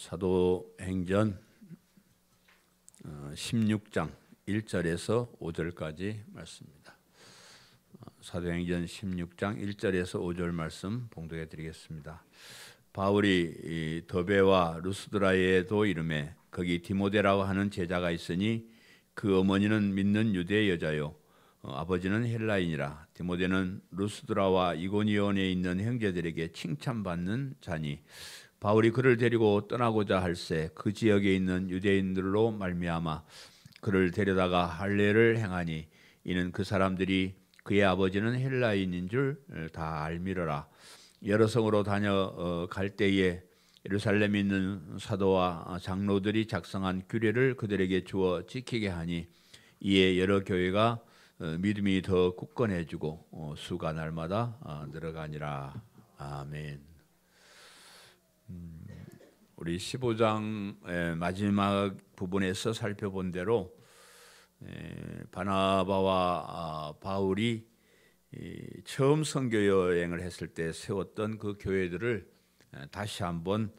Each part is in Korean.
사도행전 16장 1절에서 5절까지 말씀입니다. 사도행전 16장 1절에서 5절 말씀 봉독해 드리겠습니다. 바울이 더베와 루스드라에도 이르매 거기 디모데라고 하는 제자가 있으니 그 어머니는 믿는 유대 여자요 아버지는 헬라인이라. 디모데는 루스드라와 이고니온에 있는 형제들에게 칭찬받는 자니 바울이 그를 데리고 떠나고자 할새 그 지역에 있는 유대인들로 말미암아 그를 데려다가 할례를 행하니 이는 그 사람들이 그의 아버지는 헬라인인 줄 다 알미러라. 여러 성으로 다녀 갈 때에 예루살렘에 있는 사도와 장로들이 작성한 규례를 그들에게 주어 지키게 하니 이에 여러 교회가 믿음이 더 굳건해지고 수가 날마다 늘어가니라. 아멘. 우리 15장 마지막 부분에서 살펴본 대로 바나바와 바울이 처음 선교 여행을 했을 때 세웠던 그 교회들을 다시 한번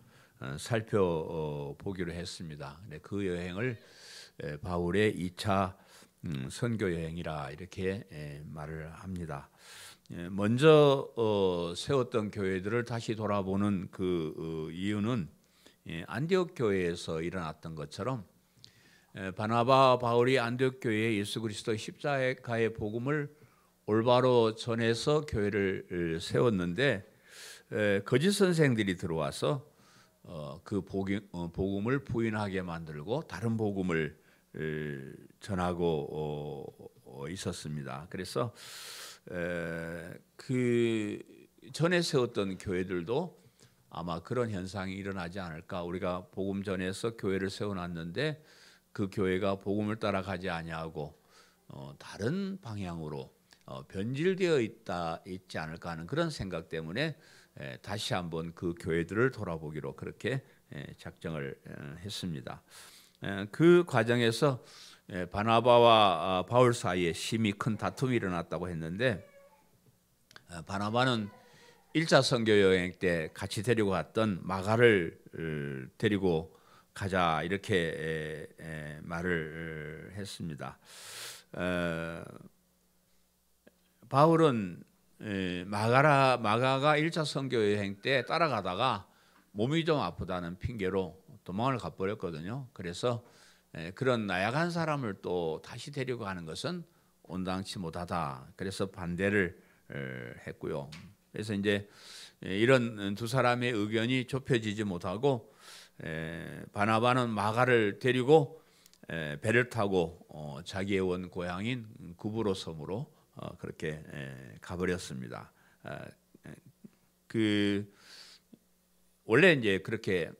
살펴보기로 했습니다. 그 여행을 바울의 2차 선교 여행이라 이렇게 말을 합니다. 먼저 세웠던 교회들을 다시 돌아보는 그 이유는 안디옥 교회에서 일어났던 것처럼 바나바 바울이 안디옥 교회에 예수 그리스도의 십자가의 복음을 올바로 전해서 교회를 세웠는데 거짓 선생들이 들어와서 그 복음을 부인하게 만들고 다른 복음을 전하고 있었습니다. 그래서 그 전에 세웠던 교회들도 아마 그런 현상이 일어나지 않을까. 우리가 복음 전에서 교회를 세워놨는데 그 교회가 복음을 따라가지 아니하고 다른 방향으로 변질되어 있지 않을까 하는 그런 생각 때문에 다시 한번 그 교회들을 돌아보기로 그렇게 작정을 했습니다. 그 과정에서 바나바와 바울 사이에 심히 큰 다툼이 일어났다고 했는데 바나바는 1차 선교 여행 때 같이 데리고 갔던 마가를 데리고 가자 이렇게 말을 했습니다. 바울은 마가가 1차 선교 여행 때 따라가다가 몸이 좀 아프다는 핑계로 도망을 가버렸거든요. 그래서 그런 나약한 사람을 또 다시 데리고 가는 것은 온당치 못하다. 그래서 반대를 했고요. 그래서 이제 이런 두 사람의 의견이 좁혀지지 못하고 바나바는 마가를 데리고 배를 타고 자기의 원 고향인 구브로 섬으로 그렇게 가버렸습니다. 그 원래 이제 그렇게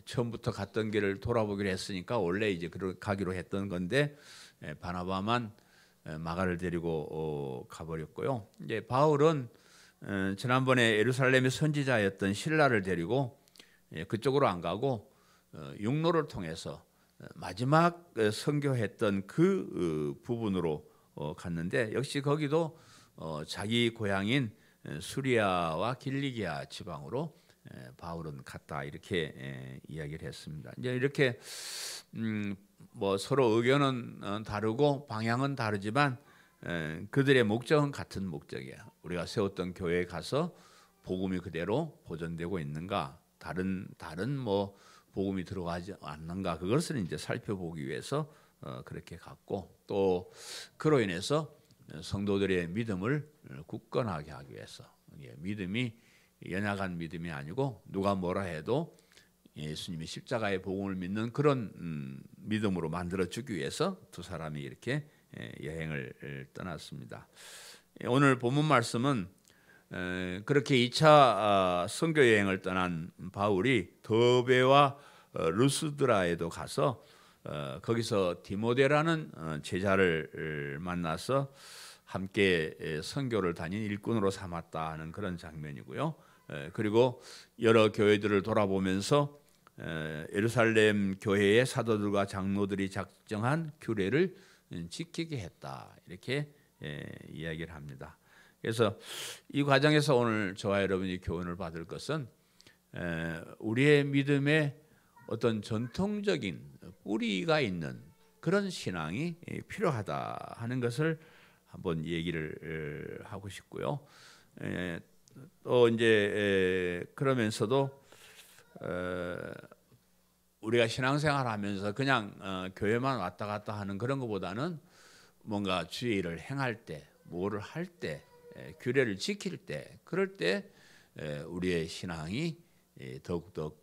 처음부터 갔던 길을 돌아보기로 했으니까 원래 이제 가기로 했던 건데 바나바만 마가를 데리고 가버렸고요. 이제 바울은 지난번에 예루살렘의 선지자였던 실라를 데리고 그쪽으로 안 가고 육로를 통해서 마지막 선교했던 그 부분으로 갔는데 역시 거기도 자기 고향인 수리아와 길리기아 지방으로 바울은 갔다 이렇게 이야기를 했습니다. 이제 이렇게 뭐 서로 의견은 다르고 방향은 다르지만 그들의 목적은 같은 목적이에요. 우리가 세웠던 교회에 가서 복음이 그대로 보존되고 있는가, 다른 뭐 복음이 들어가지 않는가, 그것을 이제 살펴보기 위해서 그렇게 갔고, 또 그로 인해서 성도들의 믿음을 굳건하게 하기 위해서, 믿음이 연약한 믿음이 아니고 누가 뭐라 해도 예수님이 십자가의 복음을 믿는 그런 믿음으로 만들어 주기 위해서 두 사람이 이렇게 여행을 떠났습니다. 오늘 본문 말씀은 그렇게 2차 선교 여행을 떠난 바울이 더베와 루스드라에도 가서 거기서 디모데라는 제자를 만나서 함께 선교를 다닌 일꾼으로 삼았다 하는 그런 장면이고요. 그리고 여러 교회들을 돌아보면서 예루살렘 교회의 사도들과 장로들이 작정한 규례를 지키게 했다 이렇게 이야기를 합니다. 그래서 이 과정에서 오늘 저와 여러분이 교훈을 받을 것은 우리의 믿음의 어떤 전통적인 뿌리가 있는 그런 신앙이 필요하다 하는 것을 한번 얘기를 하고 싶고요. 또 이제 그러면서도 우리가 신앙생활하면서 그냥 교회만 왔다 갔다 하는 그런 것보다는 뭔가 주의 일을 행할 때, 뭐를 할 때, 규례를 지킬 때, 그럴 때 우리의 신앙이 더욱더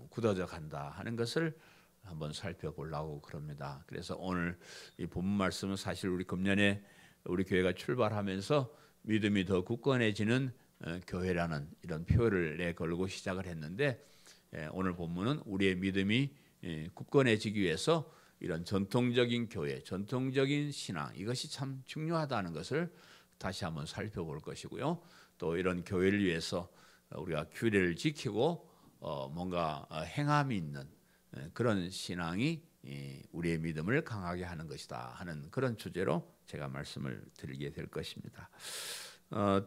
굳어져 간다 하는 것을 한번 살펴보려고 그럽니다. 그래서 오늘 이 본문 말씀은 사실 우리 금년에 우리 교회가 출발하면서 믿음이 더 굳건해지는 교회라는 이런 표를 내걸고 시작을 했는데, 오늘 본문은 우리의 믿음이 굳건해지기 위해서 이런 전통적인 교회, 전통적인 신앙, 이것이 참 중요하다는 것을 다시 한번 살펴볼 것이고요. 또 이런 교회를 위해서 우리가 규례를 지키고 뭔가 행함이 있는 그런 신앙이 우리의 믿음을 강하게 하는 것이다 하는 그런 주제로 제가 말씀을 드리게 될 것입니다.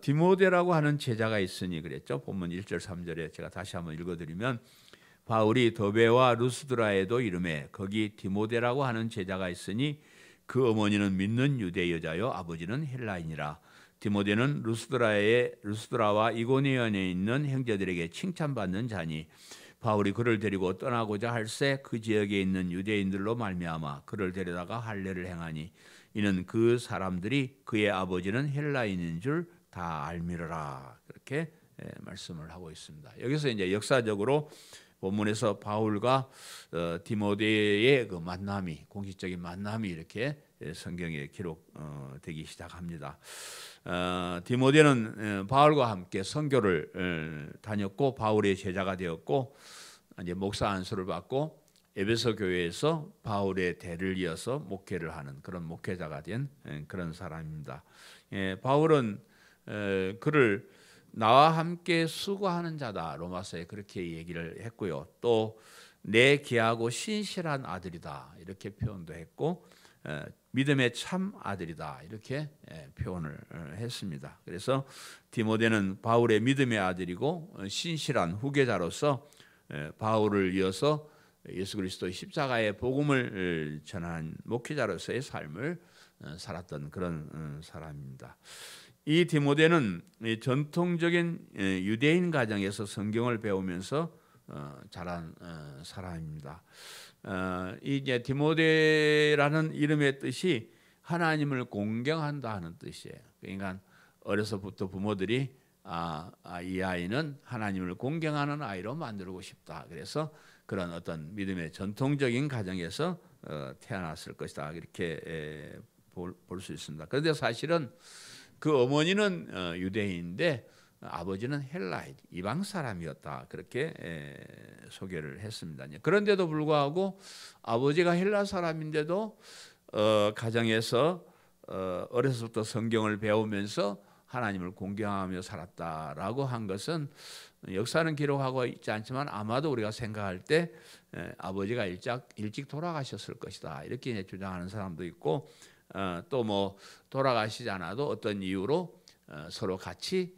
디모데라고 하는 제자가 있으니 그랬죠. 본문 1절 3절에 제가 다시 한번 읽어드리면, 바울이 더베와 루스드라에도 이르매 거기 디모데라고 하는 제자가 있으니 그 어머니는 믿는 유대 여자요 아버지는 헬라인이라. 디모데는 루스드라와 이고니온에 있는 형제들에게 칭찬받는 자니 바울이 그를 데리고 떠나고자 할새 그 지역에 있는 유대인들로 말미암아 그를 데려다가 할례를 행하니 이는 그 사람들이 그의 아버지는 헬라인인 줄 다 알미르라. 그렇게 말씀을 하고 있습니다. 여기서 이제 역사적으로 본문에서 바울과 디모데의 그 만남이, 공식적인 만남이 이렇게 성경에 기록되기 시작합니다. 디모데는 바울과 함께 선교를 다녔고 바울의 제자가 되었고 이제 목사 안수를 받고 에베소 교회에서 바울의 대를 이어서 목회를 하는 그런 목회자가 된 그런 사람입니다. 바울은 그를 나와 함께 수고하는 자다, 로마서에 그렇게 얘기를 했고요. 또 내 귀하고 신실한 아들이다 이렇게 표현도 했고, 믿음의 참 아들이다 이렇게 표현을 했습니다. 그래서 디모데는 바울의 믿음의 아들이고 신실한 후계자로서 바울을 이어서 예수 그리스도의 십자가의 복음을 전한 목회자로서의 삶을 살았던 그런 사람입니다. 이 디모데는 전통적인 유대인 가정에서 성경을 배우면서 자란 사람입니다. 이제 디모데라는 이름의 뜻이 하나님을 공경한다 하는 뜻이에요. 그러니까 어려서부터 부모들이 이 아이는 하나님을 공경하는 아이로 만들고 싶다. 그래서 그런 어떤 믿음의 전통적인 가정에서 태어났을 것이다. 이렇게 볼 수 있습니다. 그런데 사실은 그 어머니는 유대인인데 아버지는 헬라인, 이방 사람이었다. 그렇게 소개를 했습니다. 그런데도 불구하고 아버지가 헬라 사람인데도 가정에서 어려서부터 성경을 배우면서 하나님을 공경하며 살았다라고 한 것은 역사는 기록하고 있지 않지만 아마도 우리가 생각할 때 아버지가 일찍 돌아가셨을 것이다. 이렇게 주장하는 사람도 있고, 또 뭐 돌아가시지 않아도 어떤 이유로 서로 같이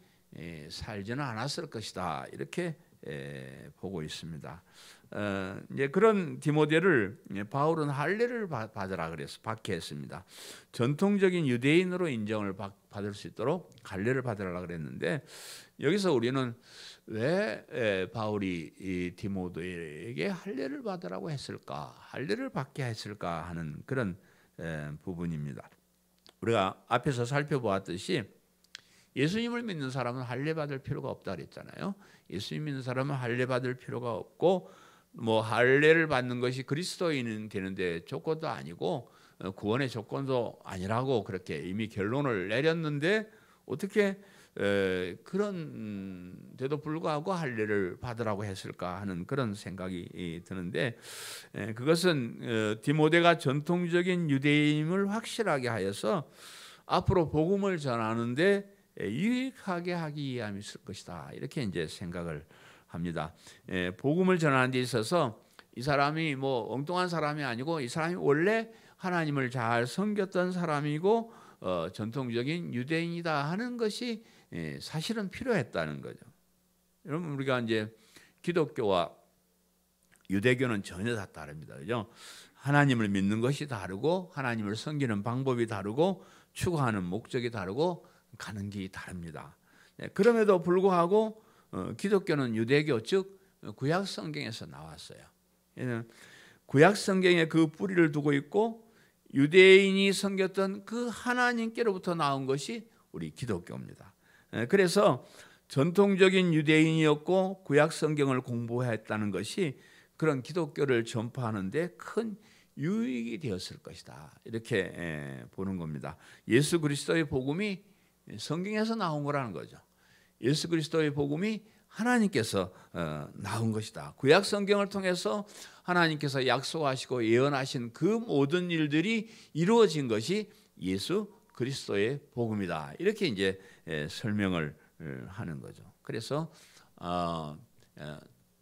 살지는 않았을 것이다. 이렇게 보고 있습니다. 이제 그런 디모데를 바울은 할례를 받으라 그래서 받게 했습니다. 전통적인 유대인으로 인정을 받을 수 있도록 할례를 받으라 그랬는데, 여기서 우리는 왜 바울이 이 디모데에게 할례를 받으라고 했을까, 할례를 받게 했을까 하는 그런 부분입니다. 우리가 앞에서 살펴보았듯이 예수님을 믿는 사람은 할례 받을 필요가 없다 그랬잖아요. 예수님 믿는 사람은 할례 받을 필요가 없고, 뭐 할례를 받는 것이 그리스도인은 되는데 조건도 아니고 구원의 조건도 아니라고 그렇게 이미 결론을 내렸는데, 어떻게 그런 데도 불구하고 할례를 받으라고 했을까 하는 그런 생각이 드는데, 그것은 디모데가 전통적인 유대인임을 확실하게 하여서 앞으로 복음을 전하는데 유익하게 하기 위함이 있을 것이다. 이렇게 이제 생각을 합니다. 복음을 전하는 데 있어서 이 사람이 뭐 엉뚱한 사람이 아니고 이 사람이 원래 하나님을 잘 섬겼던 사람이고 전통적인 유대인이다 하는 것이 사실은 필요했다는 거죠. 여러분, 우리가 이제 기독교와 유대교는 전혀 다 다릅니다. 그죠? 하나님을 믿는 것이 다르고 하나님을 섬기는 방법이 다르고 추구하는 목적이 다르고 가는 길이 다릅니다. 그럼에도 불구하고 기독교는 유대교 즉 구약 성경에서 나왔어요. 구약 성경에 그 뿌리를 두고 있고 유대인이 섬겼던 그 하나님께로부터 나온 것이 우리 기독교입니다. 그래서 전통적인 유대인이었고 구약 성경을 공부했다는 것이 그런 기독교를 전파하는 데 큰 유익이 되었을 것이다. 이렇게 보는 겁니다. 예수 그리스도의 복음이 성경에서 나온 거라는 거죠. 예수 그리스도의 복음이 하나님께서 나온 것이다. 구약 성경을 통해서 하나님께서 약속하시고 예언하신 그 모든 일들이 이루어진 것이 예수 그리스도의 복음이다. 이렇게 이제 설명을 하는 거죠. 그래서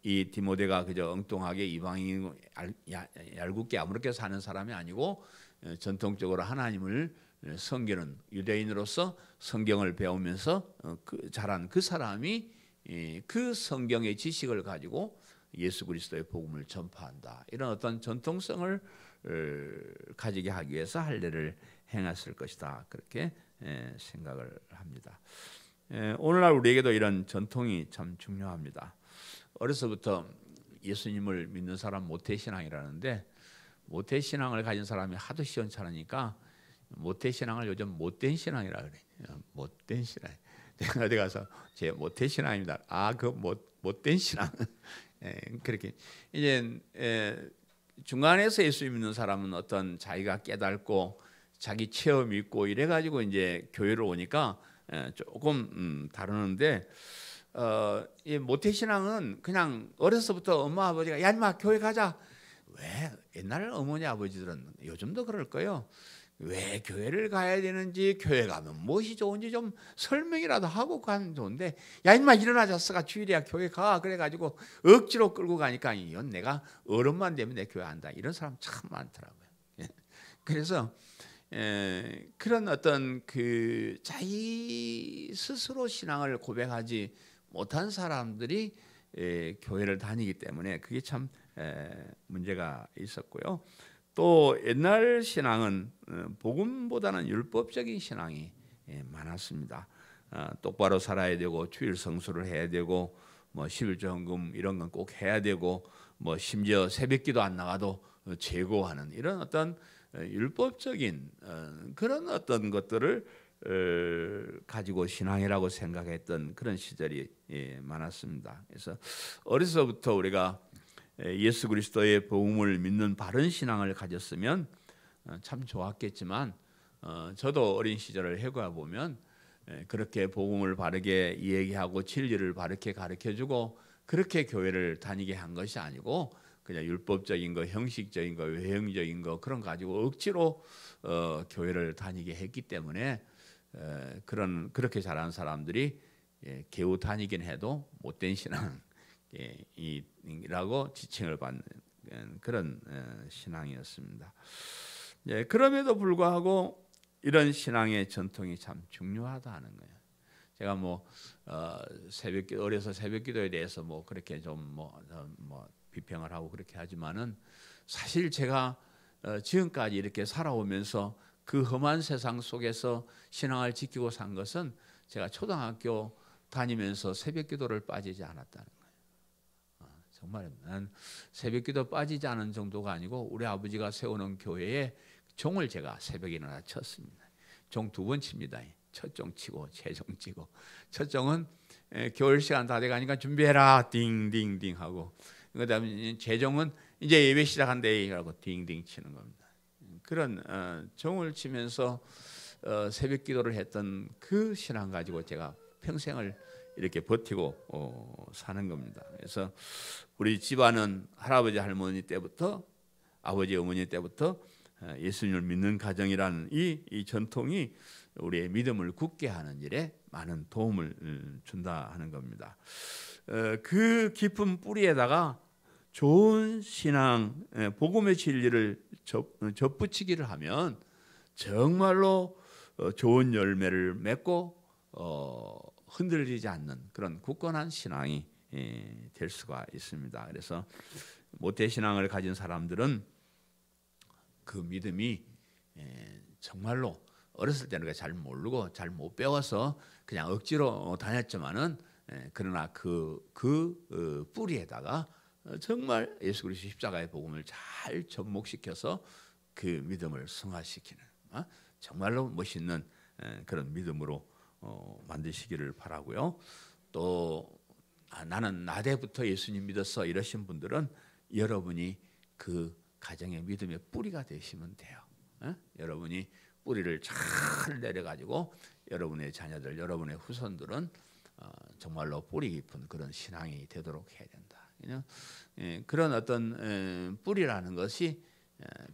이 디모데가 그저 엉뚱하게 이방인 얄궂게 아무렇게 사는 사람이 아니고 전통적으로 하나님을 섬기는 유대인으로서 성경을 배우면서 자란 그 사람이 그 성경의 지식을 가지고 예수 그리스도의 복음을 전파한다. 이런 어떤 전통성을 가지게 하기 위해서 할례를 행했을 것이다. 그렇게 생각을 합니다. 오늘날 우리에게도 이런 전통이 참 중요합니다. 어려서부터 예수님을 믿는 사람 모태신앙이라는데 모태신앙을 가진 사람이 하도 시원찮으니까 모태신앙을 요즘 못된 신앙이라 그래. 못된 신앙. 내가 어디 가서 제 모태신앙입니다. 그 못된 신앙. 그렇게 이제 중간에서 예수 믿는 사람은 어떤 자기가 깨닫고 자기 체험이 있고 이래 가지고 이제 교회로 오니까 조금 다르는데 이 모태신앙은 그냥 어려서부터 엄마 아버지가 야 인마 교회 가자. 왜 옛날 어머니 아버지들은 요즘도 그럴 거예요. 왜 교회를 가야 되는지 교회 가면 무엇이 좋은지 좀 설명이라도 하고 가면 좋은데 야 인마 일어나자스가 주일이야 교회 가 그래가지고 억지로 끌고 가니까 이건 내가 어른만 되면 내 교회 안다 이런 사람 참 많더라고요. 그래서 그런 어떤 그 자기 스스로 신앙을 고백하지 못한 사람들이 교회를 다니기 때문에 그게 참 문제가 있었고요. 또 옛날 신앙은 복음보다는 율법적인 신앙이 많았습니다. 똑바로 살아야 되고 주일 성수를 해야 되고 뭐 11조헌금 이런 건 꼭 해야 되고 뭐 심지어 새벽기도 안 나가도 제고하는 이런 어떤 율법적인 그런 어떤 것들을 가지고 신앙이라고 생각했던 그런 시절이 많았습니다. 그래서 어려서부터 우리가 예수 그리스도의 복음을 믿는 바른 신앙을 가졌으면 참 좋았겠지만 저도 어린 시절을 해가 보면 그렇게 복음을 바르게 얘기하고 진리를 바르게 가르쳐주고 그렇게 교회를 다니게 한 것이 아니고 그냥 율법적인 거, 형식적인 거, 외형적인 거 그런 가지고 억지로 교회를 다니게 했기 때문에 그렇게 자란 사람들이 개우 다니긴 해도 못된 신앙이라고 지칭을 받는 그런 신앙이었습니다. 그럼에도 불구하고 이런 신앙의 전통이 참 중요하다는 거예요. 제가 뭐 새벽기도 어려서 새벽기도에 대해서 뭐 그렇게 좀 뭐 비평을 하고 그렇게 하지만은 사실 제가 지금까지 이렇게 살아오면서 그 험한 세상 속에서 신앙을 지키고 산 것은 제가 초등학교 다니면서 새벽기도를 빠지지 않았다는 거예요. 정말 난 새벽기도 빠지지 않은 정도가 아니고 우리 아버지가 세우는 교회에 종을 제가 새벽에 일어나 쳤습니다. 종 2번 칩니다. 첫 종 치고 최종 치고 첫 종은 겨울 시간 다 돼가니까 준비해라 띵띵띵 하고 그다음에 최종은 이제 예배 시작한대 하고 띵띵 치는 겁니다. 그런 종을 치면서 새벽 기도를 했던 그 신앙 가지고 제가 평생을 이렇게 버티고 사는 겁니다. 그래서 우리 집안은 할아버지 할머니 때부터 아버지 어머니 때부터 예수님을 믿는 가정이라는 이 전통이 우리의 믿음을 굳게 하는 일에 많은 도움을 준다 하는 겁니다. 그 깊은 뿌리에다가 좋은 신앙, 복음의 진리를 접붙이기를 하면 정말로 좋은 열매를 맺고 흔들리지 않는 그런 굳건한 신앙이 될 수가 있습니다. 그래서 모태신앙을 가진 사람들은 그 믿음이 정말로 어렸을 때는 잘 모르고 잘 못 배워서 그냥 억지로 다녔지만은 그러나 그 뿌리에다가 정말 예수 그리스도 십자가의 복음을 잘 접목시켜서 그 믿음을 승화시키는 정말로 멋있는 그런 믿음으로 만드시기를 바라고요. 또 나는 나대부터 예수님 믿었어 이러신 분들은 여러분이 그 가정의 믿음의 뿌리가 되시면 돼요. 여러분이 뿌리를 잘 내려가지고 여러분의 자녀들, 여러분의 후손들은 정말로 뿌리 깊은 그런 신앙이 되도록 해야 된다. 그런 어떤 뿌리라는 것이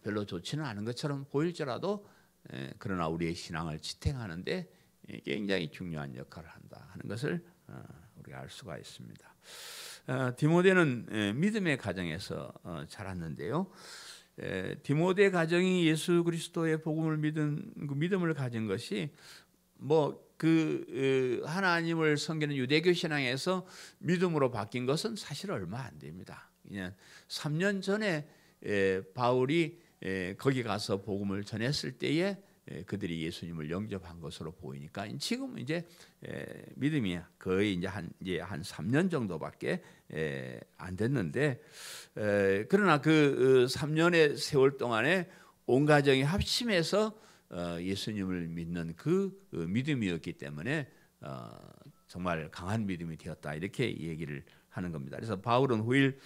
별로 좋지는 않은 것처럼 보일지라도 그러나 우리의 신앙을 지탱하는데 굉장히 중요한 역할을 한다 하는 것을 우리가 알 수가 있습니다. 디모데는 믿음의 가정에서 자랐는데요. 디모데 가정이 예수 그리스도의 복음을 믿은 그 믿음을 가진 것이 하나님을 섬기는 유대교 신앙에서 믿음으로 바뀐 것은 사실 얼마 안 됩니다. 그냥 3년 전에 바울이 거기 가서 복음을 전했을 때에 그들이 예수님을 영접한 것으로 보이니까 지금 이제 믿음이 거의 이제 한 3년 정도밖에 안 됐는데 그러나 그 3년의 세월 동안에 온 가정이 합심해서 예수님을 믿는 그 믿음이었기 때문에 정말 강한 믿음이 되었다 이렇게 얘기를 하는 겁니다. 그래서 바울은 후일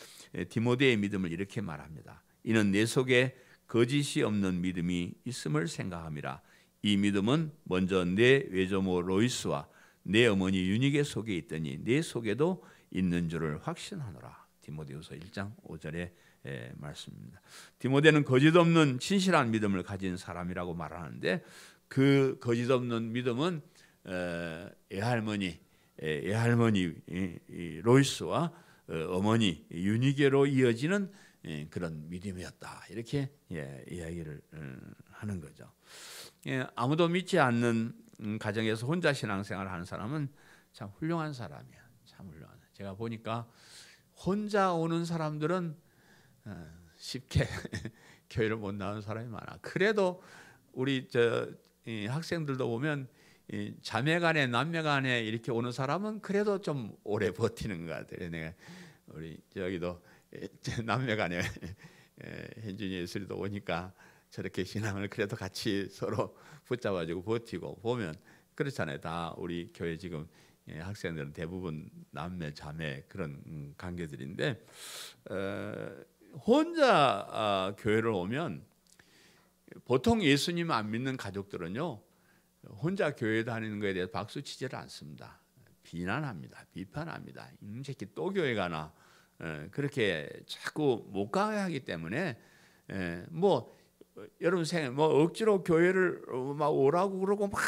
디모데의 믿음을 이렇게 말합니다. 이는 내 속에 거짓이 없는 믿음이 있음을 생각함이라. 이 믿음은 먼저 내 외조모 로이스와 내 어머니 유니게 속에 있더니 내 속에도 있는 줄을 확신하노라. 디모데후서 1장 5절의 말씀입니다. 디모데는 거짓 없는 진실한 믿음을 가진 사람이라고 말하는데 그 거짓 없는 믿음은 애할머니 로이스와 어머니 유니게로 이어지는 그런 믿음이었다 이렇게 이야기를 하는 거죠. 아무도 믿지 않는 가정에서 혼자 신앙생활을 하는 사람은 참 훌륭한 사람이야. 참 훌륭한. 제가 보니까 혼자 오는 사람들은 쉽게 교회를 못 나오는 사람이 많아. 그래도 우리 학생들도 보면 자매간에 남매간에 이렇게 오는 사람은 그래도 좀 오래 버티는 것 같아요. 내가 우리 저기도 남매간에 현준이 예술이도 오니까 저렇게 신앙을 그래도 같이 서로 붙잡아주고 버티고 보면 그렇잖아요. 다 우리 교회 지금 학생들은 대부분 남매 자매 그런 관계들인데 혼자 교회를 오면 보통 예수님 안 믿는 가족들은요 혼자 교회 다니는 것에 대해서 박수 치지를 않습니다. 비난합니다. 비판합니다. 이 새끼 또 교회 가나 그렇게 자꾸 못 가게 하기 때문에 여러분 억지로 교회를 막 오라고 그러고 막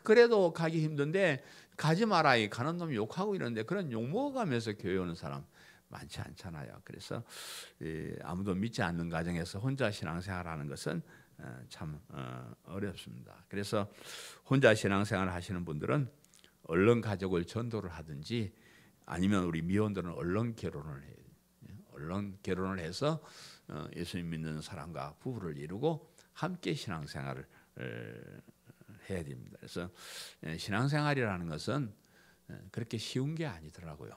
그래도 가기 힘든데 가지 마라 가는 놈 욕하고 이러는데 그런 욕 먹어가면서 교회 오는 사람 많지 않잖아요. 그래서 아무도 믿지 않는 가정에서 혼자 신앙생활하는 것은 참 어렵습니다. 그래서 혼자 신앙생활 하시는 분들은 얼른 가족을 전도를 하든지 아니면 우리 미혼들은 얼른 결혼을 해요. 얼른 결혼을 해서 예수님 믿는 사람과 부부를 이루고 함께 신앙생활을 해야 됩니다. 그래서 신앙생활이라는 것은 그렇게 쉬운 게 아니더라고요.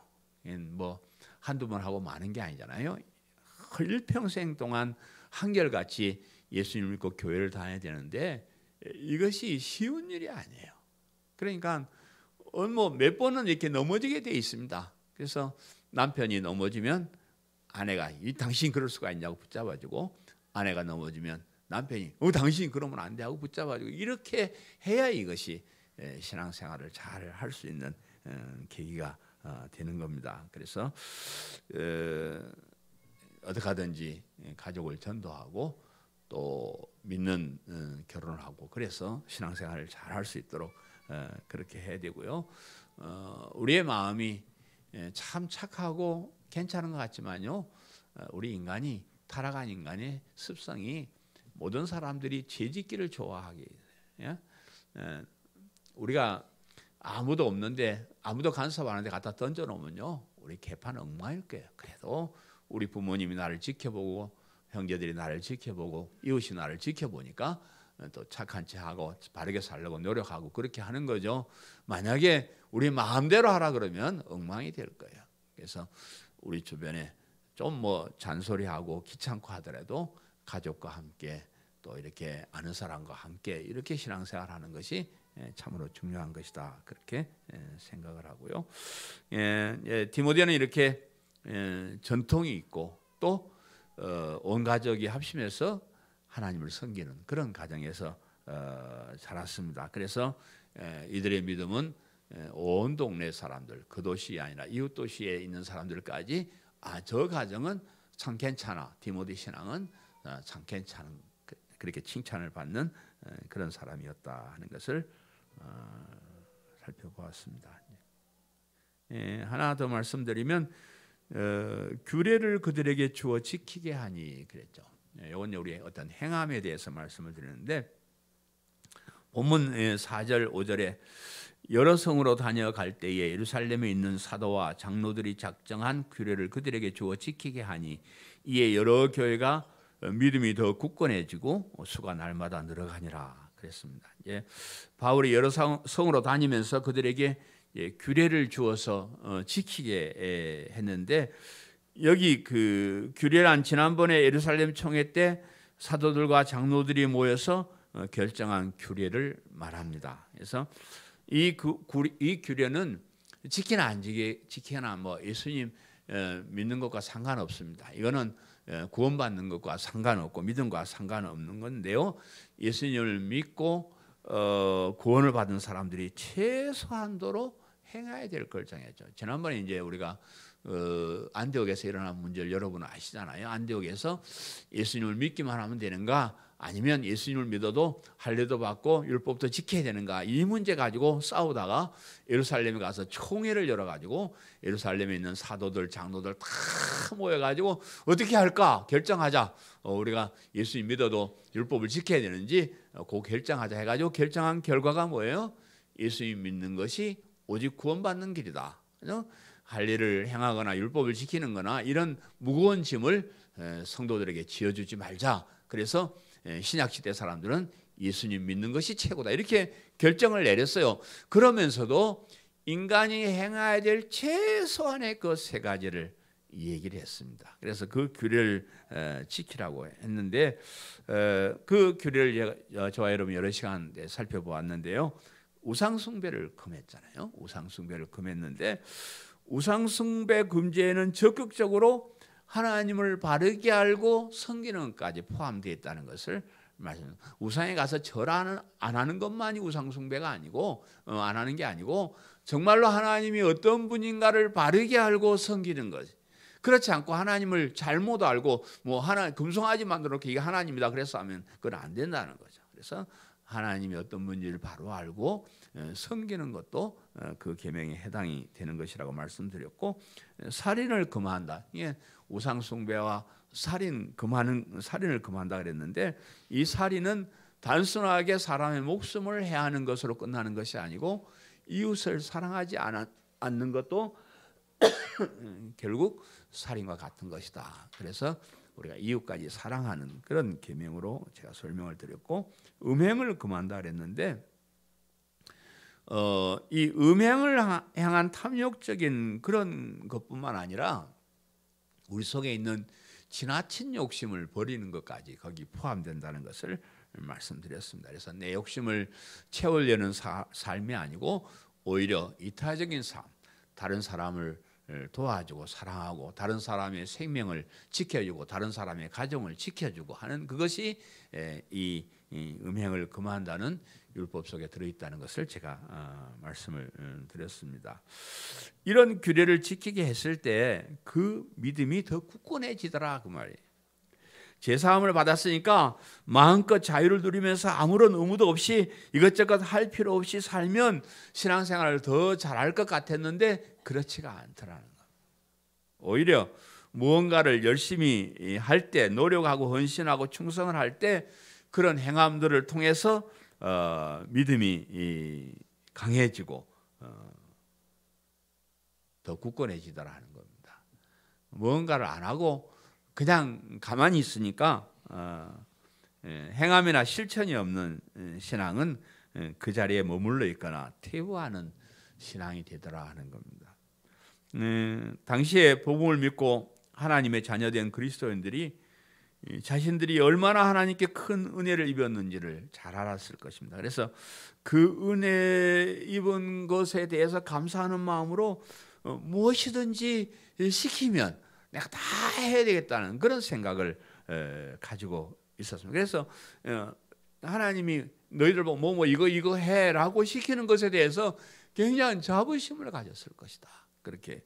한두 번 하고 마는 게 아니잖아요. 일평생 동안 한결같이 예수님 믿고 교회를 다녀야 되는데 이것이 쉬운 일이 아니에요. 그러니까 몇 번은 이렇게 넘어지게 돼 있습니다. 그래서 남편이 넘어지면 아내가 당신 그럴 수가 있냐고 붙잡아주고 아내가 넘어지면 남편이 당신 그러면 안 돼 하고 붙잡아주고 이렇게 해야 이것이 신앙생활을 잘 할 수 있는 계기가 되는 겁니다. 그래서 어떻게 하든지 가족을 전도하고 또 믿는 결혼을 하고 그래서 신앙생활을 잘 할 수 있도록 그렇게 해야 되고요. 우리의 마음이 참 착하고 괜찮은 것 같지만요. 우리 인간이 타락한 인간의 습성이 모든 사람들이 죄짓기를 좋아하게 해요. 우리가 아무도 없는데 아무도 간섭 안 하는데 갖다 던져놓으면요. 우리 개판 엉망일 거예요. 그래도 우리 부모님이 나를 지켜보고 형제들이 나를 지켜보고 이웃이 나를 지켜보니까 또 착한 체하고 바르게 살려고 노력하고 그렇게 하는 거죠. 만약에 우리 마음대로 하라 그러면 엉망이 될 거예요. 그래서 우리 주변에 좀 뭐 잔소리하고 귀찮고 하더라도 가족과 함께 또 이렇게 아는 사람과 함께 이렇게 신앙생활하는 것이 참으로 중요한 것이다. 그렇게 생각을 하고요. 디모데는 이렇게 전통이 있고 또 온 가족이 합심해서 하나님을 섬기는 그런 가정에서 자랐습니다. 그래서 이들의 믿음은 온 동네 사람들, 그 도시 아니라 이웃 도시에 있는 사람들까지 저 가정은 참 괜찮아. 디모데 신앙은 참 괜찮은, 그렇게 칭찬을 받는 그런 사람이었다 하는 것을 살펴보았습니다. 하나 더 말씀드리면 규례를 그들에게 주어 지키게 하니 그랬죠. 이건 우리의 어떤 행함에 대해서 말씀을 드리는데 본문 4절 5절에 여러 성으로 다녀갈 때에 예루살렘에 있는 사도와 장로들이 작정한 규례를 그들에게 주어 지키게 하니 이에 여러 교회가 믿음이 더 굳건해지고 수가 날마다 늘어가니라 그랬습니다. 이제 바울이 여러 성으로 다니면서 그들에게 규례를 주어서 지키게 했는데 여기 그 규례란 지난번에 예루살렘 총회 때 사도들과 장로들이 모여서 결정한 규례를 말합니다. 그래서 이 규례는 지키나 안 지키나 뭐 예수님 믿는 것과 상관없습니다. 이거는 구원받는 것과 상관없고 믿음과 상관없는 건데요. 예수님을 믿고 구원을 받은 사람들이 최소한도로 행해야 될 걸 정했죠. 지난번에 이제 우리가 안디옥에서 일어난 문제를 여러분 아시잖아요. 안디옥에서 예수님을 믿기만 하면 되는가? 아니면 예수님을 믿어도 할례도 받고 율법도 지켜야 되는가? 이 문제 가지고 싸우다가 예루살렘에 가서 총회를 열어가지고 예루살렘에 있는 사도들, 장로들 다 모여가지고 어떻게 할까? 결정하자. 우리가 예수님 믿어도 율법을 지켜야 되는지 그 결정하자 해가지고 결정한 결과가 뭐예요? 예수님 믿는 것이 오직 구원받는 길이다. 할례를 행하거나 율법을 지키는 거나 이런 무거운 짐을 성도들에게 지어주지 말자. 그래서 신약시대 사람들은 예수님 믿는 것이 최고다. 이렇게 결정을 내렸어요. 그러면서도 인간이 행해야 될 최소한의 그 세 가지를 얘기를 했습니다. 그래서 그 규례를 지키라고 했는데 그 규례를 저와 여러분 여러 시간 살펴보았는데요. 우상숭배를 금했잖아요. 우상숭배를 금했는데 우상숭배 금지에는 적극적으로 하나님을 바르게 알고 섬기는 것까지 포함되어 있다는 것을 말씀드립니다. 우상에 가서 절 안 하는 것만이 우상숭배가 아니고 안 하는 게 아니고 정말로 하나님이 어떤 분인가를 바르게 알고 섬기는 것. 그렇지 않고 하나님을 잘못 알고 뭐 하나 금송아지 만들어 놓고 이게 하나님이다 그래서 하면 그건 안 된다는 거죠. 그래서 하나님이 어떤 분인지를 바로 알고 섬기는 것도 그 계명에 해당이 되는 것이라고 말씀드렸고 살인을 금한다. 이게 우상 숭배와 살인을 금한다 그랬는데 이 살인은 단순하게 사람의 목숨을 해하는 것으로 끝나는 것이 아니고 이웃을 사랑하지 않는 것도 결국 살인과 같은 것이다. 그래서 우리가 이웃까지 사랑하는 그런 계명으로 제가 설명을 드렸고 음행을 금한다 그랬는데 이 음행을 향한 탐욕적인 그런 것뿐만 아니라 우리 속에 있는 지나친 욕심을 버리는 것까지 거기 포함된다는 것을 말씀드렸습니다. 그래서 내 욕심을 채우려는 삶이 아니고 오히려 이타적인 삶, 다른 사람을 도와주고 사랑하고 다른 사람의 생명을 지켜주고 다른 사람의 가정을 지켜주고 하는 그것이 이 음행을 금한다는 율법 속에 들어있다는 것을 제가 말씀을 드렸습니다. 이런 규례를 지키게 했을 때 그 믿음이 더 굳건해지더라 그 말이에요. 제사함을 받았으니까 마음껏 자유를 누리면서 아무런 의무도 없이 이것저것 할 필요 없이 살면 신앙생활을 더 잘할 것 같았는데 그렇지가 않더라는 거예요. 오히려 무언가를 열심히 할 때 노력하고 헌신하고 충성을 할 때 그런 행함들을 통해서 믿음이 강해지고 더 굳건해지더라 하는 겁니다. 무언가를 안 하고 그냥 가만히 있으니까 행함이나 실천이 없는 신앙은 그 자리에 머물러 있거나 퇴보하는 신앙이 되더라 하는 겁니다. 당시에 복음을 믿고 하나님의 자녀된 그리스도인들이 자신들이 얼마나 하나님께 큰 은혜를 입었는지를 잘 알았을 것입니다. 그래서 그 은혜 입은 것에 대해서 감사하는 마음으로 무엇이든지 시키면 내가 다 해야 되겠다는 그런 생각을 가지고 있었습니다. 그래서 하나님이 너희들 보고 뭐 이거 해라고 시키는 것에 대해서 굉장한 자부심을 가졌을 것이다. 그렇게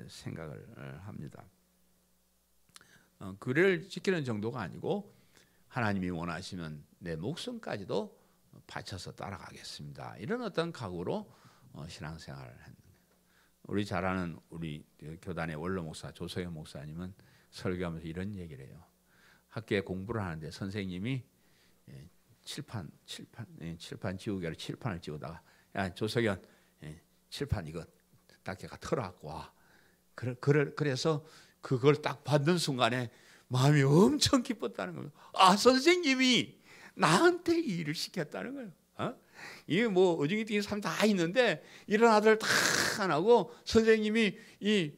생각을 합니다. 그를 지키는 정도가 아니고 하나님이 원하시면 내 목숨까지도 바쳐서 따라가겠습니다. 이런 어떤 각오로 신앙생활을 했는 거예요. 우리 잘 아는 우리 교단의 원로 목사 조석영 목사님은 설교하면서 이런 얘기를 해요. 학교에 공부를 하는데 선생님이 칠판 지우개로 칠판을 지우다가 야 조석영 칠판 이거 딱지가 털어갖고 와. 그래서 그걸 딱 받는 순간에 마음이 엄청 기뻤다는 겁니다. 아, 선생님이 나한테 이 일을 시켰다는 거예요. 이게 뭐 어중이등이 삶 다 있는데 이런 아들 다 안 하고 선생님이 이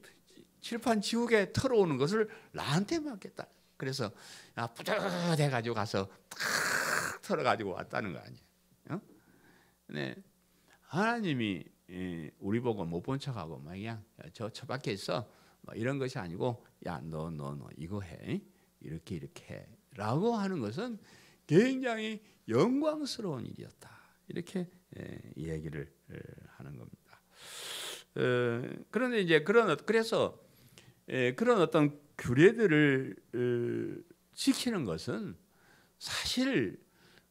칠판 지우개 털어오는 것을 나한테 맡겼다. 그래서 뿌듯해가지고 가서 탁 털어가지고 왔다는 거 아니에요. 네. 하나님이 우리 보고 못 본 척하고 막 그냥 저 밖에 있어 이런 것이 아니고 야 너 이거 해 이렇게 해라고 하는 것은 굉장히 영광스러운 일이었다. 이렇게 얘기를 하는 겁니다. 그런데 이제 그래서 그런 어떤 규례들을 지키는 것은 사실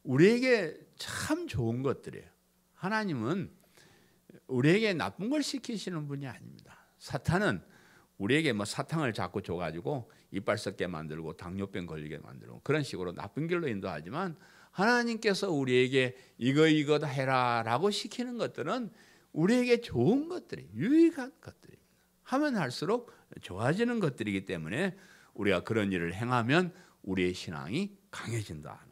우리에게 참 좋은 것들이에요. 하나님은 우리에게 나쁜 걸 시키시는 분이 아닙니다. 사탄은 우리에게 뭐 사탕을 자꾸 줘가지고 이빨 썩게 만들고 당뇨병 걸리게 만들고 그런 식으로 나쁜 길로 인도하지만 하나님께서 우리에게 이거 다 해라라고 시키는 것들은 우리에게 좋은 것들이 유익한 것들입니다. 하면 할수록 좋아지는 것들이기 때문에 우리가 그런 일을 행하면 우리의 신앙이 강해진다.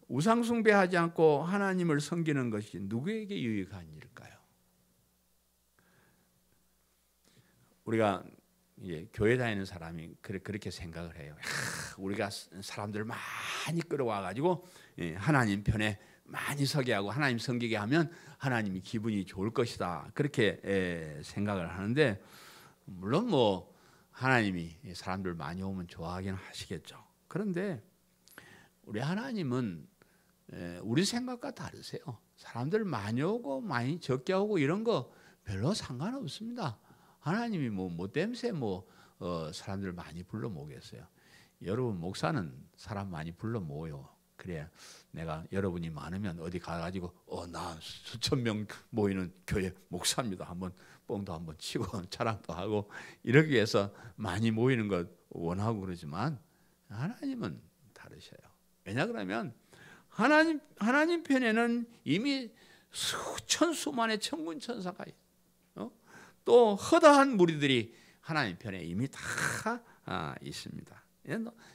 우상 숭배하지 않고 하나님을 섬기는 것이 누구에게 유익한 일일까요? 우리가 이제 교회 다니는 사람이 그렇게 생각을 해요. 우리가 사람들 많이 끌어와 가지고 하나님 편에 많이 서게 하고 하나님 섬기게 하면 하나님이 기분이 좋을 것이다. 그렇게 생각을 하는데 물론 뭐 하나님이 사람들 많이 오면 좋아하긴 하시겠죠. 그런데 우리 하나님은 우리 생각과 다르세요. 사람들 많이 오고 많이 적게 오고 이런 거 별로 상관없습니다. 하나님이 뭐 땜새 사람들 많이 불러 모으겠어요. 여러분 목사는 사람 많이 불러 모여요. 그래 내가 여러분이 많으면 어디 가가지고 나 수천 명 모이는 교회 목사입니다. 한번 뻥도 한번 치고 자랑도 하고 이러기 위해서 많이 모이는 것 원하고 그러지만 하나님은 다르셔요. 왜냐 그러면 하나님 편에는 이미 수천 수만의 천군 천사가 있어요. 또 허다한 무리들이 하나님 편에 이미 다 있습니다.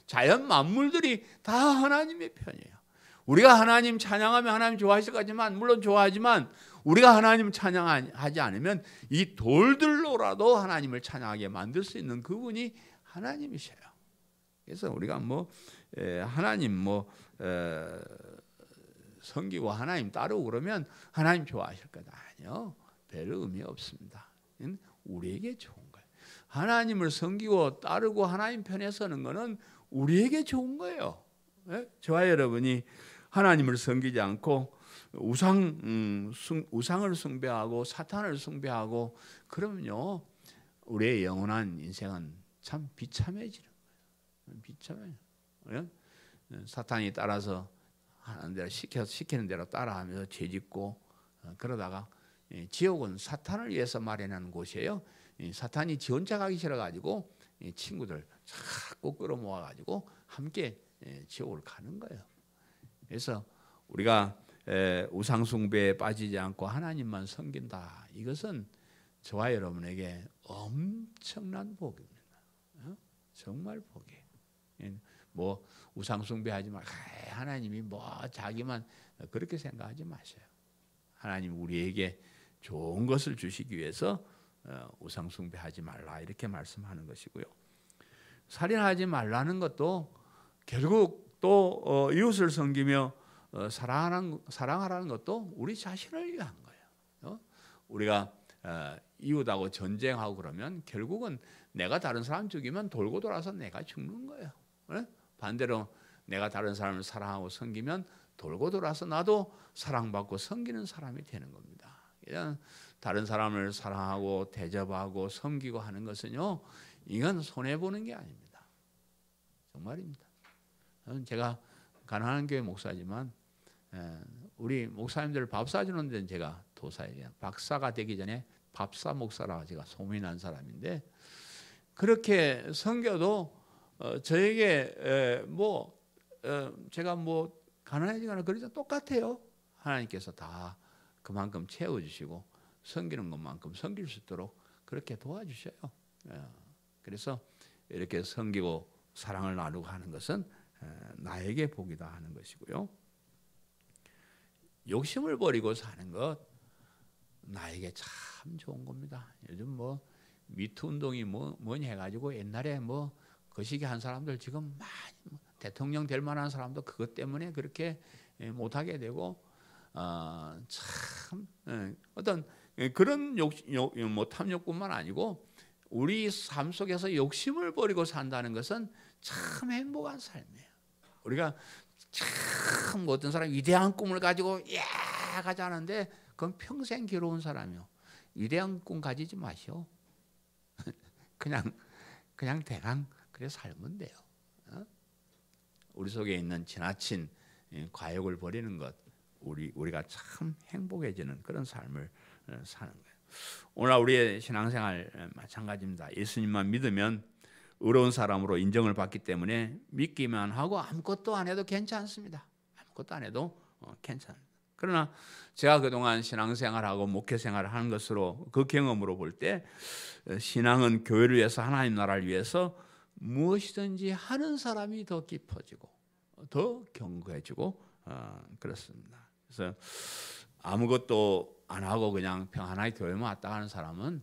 자연 만물들이 다 하나님의 편이에요. 우리가 하나님 찬양하면 하나님 좋아하실 거지만 물론 좋아하지만 우리가 하나님 찬양하지 않으면 이 돌들로라도 하나님을 찬양하게 만들 수 있는 그분이 하나님이셔요. 그래서 우리가 하나님 섬기고 하나님 따르고 그러면 하나님 좋아하실 거다. 아니요. 별 의미 없습니다. 우리에게 좋은 거예요. 하나님을 섬기고 따르고 하나님 편에 서는 것은 우리에게 좋은 거예요. 저와 여러분이 하나님을 섬기지 않고 우상을 숭배하고 사탄을 숭배하고 그러면요 우리의 영원한 인생은 참 비참해지는 거예요. 비참해요. 사탄이 따라서 하는 대로 시키는 대로 따라하면서 죄짓고 그러다가 지옥은 사탄을 위해서 마련하는 곳이에요. 사탄이 지 혼자 가기 싫어가지고 친구들 자꾸 끌어모아가지고 함께 지옥을 가는 거예요. 그래서 우리가 우상 숭배에 빠지지 않고 하나님만 섬긴다. 이것은 저와 여러분에게 엄청난 복입니다. 정말 복이에요. 뭐 우상 숭배하지 마. 하나님이 뭐 자기만 그렇게 생각하지 마세요. 하나님 우리에게 좋은 것을 주시기 위해서 우상 숭배하지 말라 이렇게 말씀하는 것이고요. 살인하지 말라는 것도 결국 또 이웃을 섬기며 사랑하라는 것도 우리 자신을 위한 거예요. 우리가 이웃하고 전쟁하고 그러면 결국은 내가 다른 사람 죽이면 돌고 돌아서 내가 죽는 거예요. 반대로 내가 다른 사람을 사랑하고 섬기면 돌고 돌아서 나도 사랑받고 섬기는 사람이 되는 겁니다. 그냥 다른 사람을 사랑하고 대접하고 섬기고 하는 것은요, 이건 손해보는 게 아닙니다. 정말입니다. 제가 가난한 교회 목사지만 우리 목사님들 밥 사주는 데는 제가 도사예요. 박사가 되기 전에 밥사 목사라고 제가 소문난 사람인데, 그렇게 섬겨도 저에게 제가 뭐 가난해지거나 그러지 똑같아요. 하나님께서 다 그만큼 채워주시고 섬기는 것만큼 섬길 수 있도록 그렇게 도와주셔요. 그래서 이렇게 섬기고 사랑을 나누고 하는 것은 나에게 복이다 하는 것이고요. 욕심을 버리고 사는 것 나에게 참 좋은 겁니다. 요즘 뭐 미투 운동이 뭐니 해가지고 옛날에 뭐 거시기 한 사람들 지금 많이 대통령 될 만한 사람도 그것 때문에 그렇게 못하게 되고 참 어떤 그런 뭐 탐욕뿐만 아니고 우리 삶 속에서 욕심을 버리고 산다는 것은 참 행복한 삶이에요. 우리가 참 어떤 사람이 위대한 꿈을 가지고 가자는데 그건 평생 괴로운 사람이요. 위대한 꿈 가지지 마시오. 그냥 대강 그래 살면 돼요. 우리 속에 있는 지나친 과욕을 버리는 것, 우리가 참 행복해지는 그런 삶을 사는 거예요. 오늘 우리의 신앙생활 마찬가지입니다. 예수님만 믿으면 의로운 사람으로 인정을 받기 때문에 믿기만 하고 아무것도 안 해도 괜찮습니다. 아무것도 안 해도 괜찮습니다. 그러나 제가 그동안 신앙생활하고 목회생활을 하는 것으로 그 경험으로 볼 때 신앙은 교회를 위해서 하나님 나라를 위해서 무엇이든지 하는 사람이 더 깊어지고 더 견고해지고 그렇습니다. 그래서 아무것도 안 하고 그냥 평안하게 교회만 왔다 가는 사람은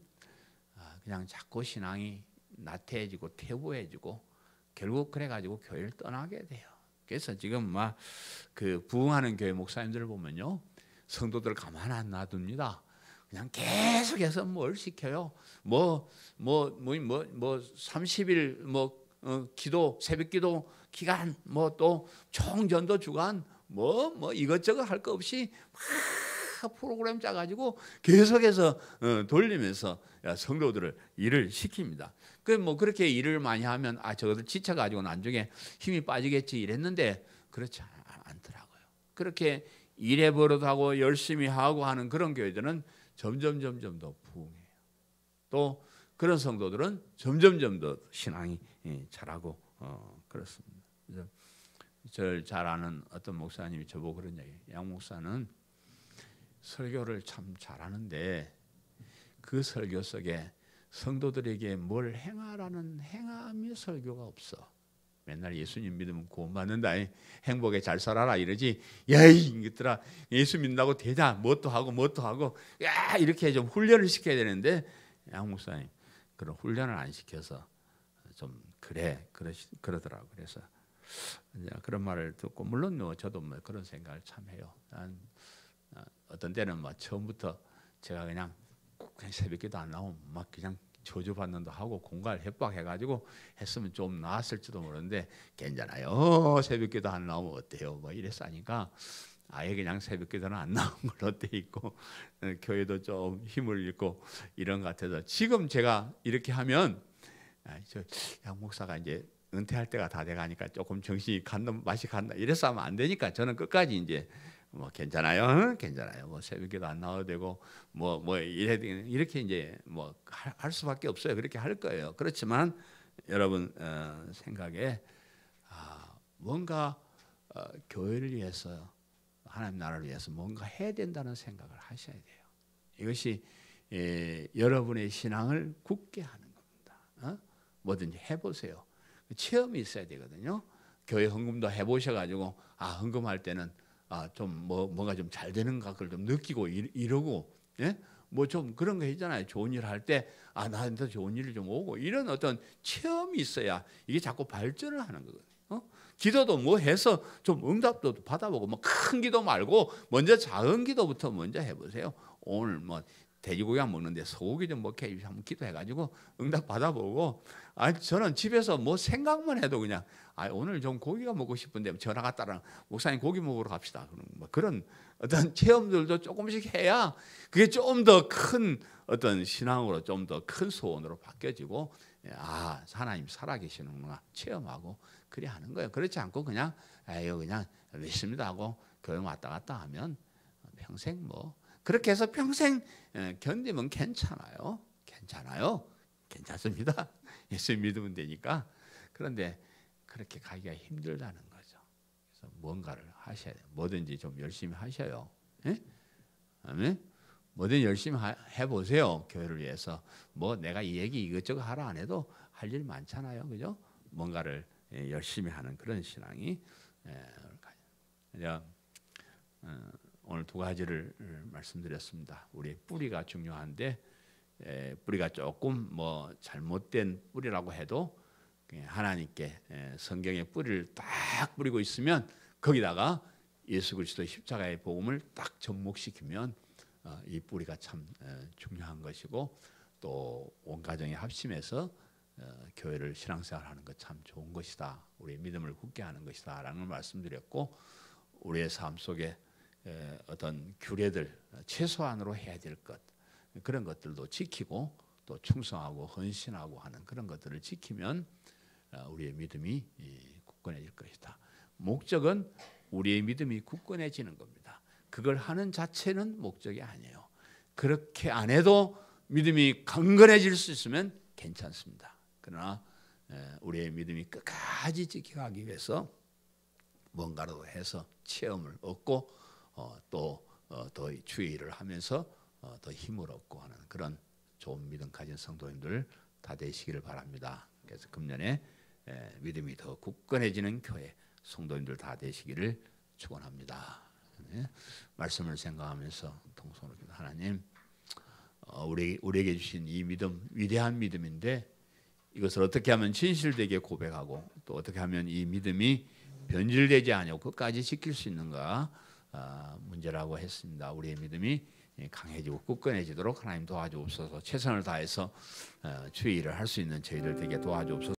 그냥 자꾸 신앙이 나태해지고 퇴보해지고 결국 그래가지고 교회를 떠나게 돼요. 그래서 지금 막 그 부흥하는 교회 목사님들을 보면요, 성도들 가만 안 놔둡니다. 그냥 계속해서 뭘 시켜요. 30일 기도 새벽기도 기간 또 총전도 주간 이것저것 할 거 없이 막 프로그램 짜가지고 계속해서 돌리면서 성도들을 일을 시킵니다. 그렇게 일을 많이 하면 저것들 지쳐가지고 나중에 힘이 빠지겠지 이랬는데 그렇지 않더라고요. 그렇게 일해 버릇하고 열심히 하고 하는 그런 교회들은 점점 더 부흥해요. 또 그런 성도들은 점점 더 신앙이 자라고 그렇습니다. 그래서 저를 잘 아는 어떤 목사님이 저보고 그런 얘기예요. 양 목사는 설교를 참 잘하는데 그 설교 속에 성도들에게 뭘 행하라는 행함의 설교가 없어. 맨날 예수님 믿으면 구원받는다, 행복에 잘 살아라 이러지. 이것들아 예수 믿는다고 되자 뭣도 하고 이렇게 좀 훈련을 시켜야 되는데 양 목사님 그런 훈련을 안 시켜서 좀 그러더라고. 그래서 그런 말을 듣고 물론 저도 그런 생각을 참 해요. 어떤 때는 처음부터 제가 그냥 새벽기도 안 나오면 막 그냥 저주받는다 하고 공갈 협박해가지고 했으면 좀 나았을지도 모르는데 괜찮아요. 새벽기도 안 나오면 어때요? 이래서 하니까 아예 그냥 새벽기도는 안 나온 걸로 돼 있고 교회도 좀 힘을 잃고 이런 것 같아서 지금 제가 이렇게 하면 양 목사가 이제 은퇴할 때가 다 돼가니까 조금 정신이 맛이 간다 이래서 하면 안 되니까 저는 끝까지 이제 괜찮아요. 새벽기도 안 나와도 되고 이렇게 이제 할 수밖에 없어요. 그렇게 할 거예요. 그렇지만 여러분 생각에 뭔가 교회를 위해서 하나님 나라를 위해서 뭔가 해야 된다는 생각을 하셔야 돼요. 이것이 여러분의 신앙을 굳게 하는 겁니다. 뭐든지 해보세요. 체험이 있어야 되거든요. 교회 헌금도 해보셔가지고 헌금할 때는 좀 뭔가 좀 잘 되는 것을 좀 느끼고 이러고, 예? 뭐 좀 그런 거 있잖아요. 좋은 일 할 때 나한테 좋은 일이 좀 오고 이런 어떤 체험이 있어야 이게 자꾸 발전을 하는 거거든요. 기도도 뭐 해서 좀 응답도 받아보고 뭐 큰 기도 말고 먼저 작은 기도부터 먼저 해보세요. 오늘 뭐 돼지고기 안 먹는데 소고기 좀 먹게 해주시면 한번 기도해가지고 응답 받아보고, 저는 집에서 뭐 생각만 해도 그냥 오늘 좀 고기가 먹고 싶은데 전화 갔다랑 목사님 고기 먹으러 갑시다. 뭐 그런 어떤 체험들도 조금씩 해야 그게 좀 더 큰 어떤 신앙으로 좀 더 큰 소원으로 바뀌어지고, 하나님 살아계시는구나 체험하고 그래 하는 거예요. 그렇지 않고 그냥 그냥 믿습니다 하고 교회 왔다 갔다 하면 평생 뭐 그렇게 해서 평생 견디면 괜찮아요. 괜찮습니다. 예수 믿으면 되니까. 그런데 그렇게 가기가 힘들다는 거죠. 그래서 뭔가를 하셔야 돼요. 뭐든지 좀 열심히 하셔요. 아멘. 뭐든지 열심히 해보세요. 교회를 위해서. 뭐 내가 이 얘기 이것저것 하라 안 해도 할 일 많잖아요. 그죠? 뭔가를 열심히 하는 그런 신앙이. 오늘 두 가지를 말씀드렸습니다. 우리 뿌리가 중요한데, 뿌리가 조금 뭐 잘못된 뿌리라고 해도 하나님께 성경의 뿌리를 딱 뿌리고 있으면 거기다가 예수 그리스도의 십자가의 복음을 딱 접목시키면 이 뿌리가 참 중요한 것이고, 또 온 가정이 합심해서 교회를 신앙생활하는 것 참 좋은 것이다. 우리의 믿음을 굳게 하는 것이다 라는 말씀드렸고, 우리의 삶 속에 어떤 규례들, 최소한으로 해야 될 것, 그런 것들도 지키고 또 충성하고 헌신하고 하는 그런 것들을 지키면 우리의 믿음이 굳건해질 것이다. 목적은 우리의 믿음이 굳건해지는 겁니다. 그걸 하는 자체는 목적이 아니에요. 그렇게 안 해도 믿음이 강건해질 수 있으면 괜찮습니다. 그러나 우리의 믿음이 끝까지 지켜가기 위해서 뭔가라도 해서 체험을 얻고 또 더 주의를 하면서 더 힘을 얻고 하는 그런 좋은 믿음 가진 성도님들 다 되시기를 바랍니다. 그래서 금년에 믿음이 더 굳건해지는 교회 성도님들 다 되시기를 축원합니다. 말씀을 생각하면서 통성으로 하나님, 우리에게 주신 이 믿음 위대한 믿음인데 이것을 어떻게 하면 진실되게 고백하고 또 어떻게 하면 이 믿음이 변질되지 않고 끝까지 지킬 수 있는가 문제라고 했습니다. 우리의 믿음이 강해지고 굳건해지도록 하나님 도와주옵소서. 최선을 다해서 주의 일을 할 수 있는 저희들 되게 도와주옵소서.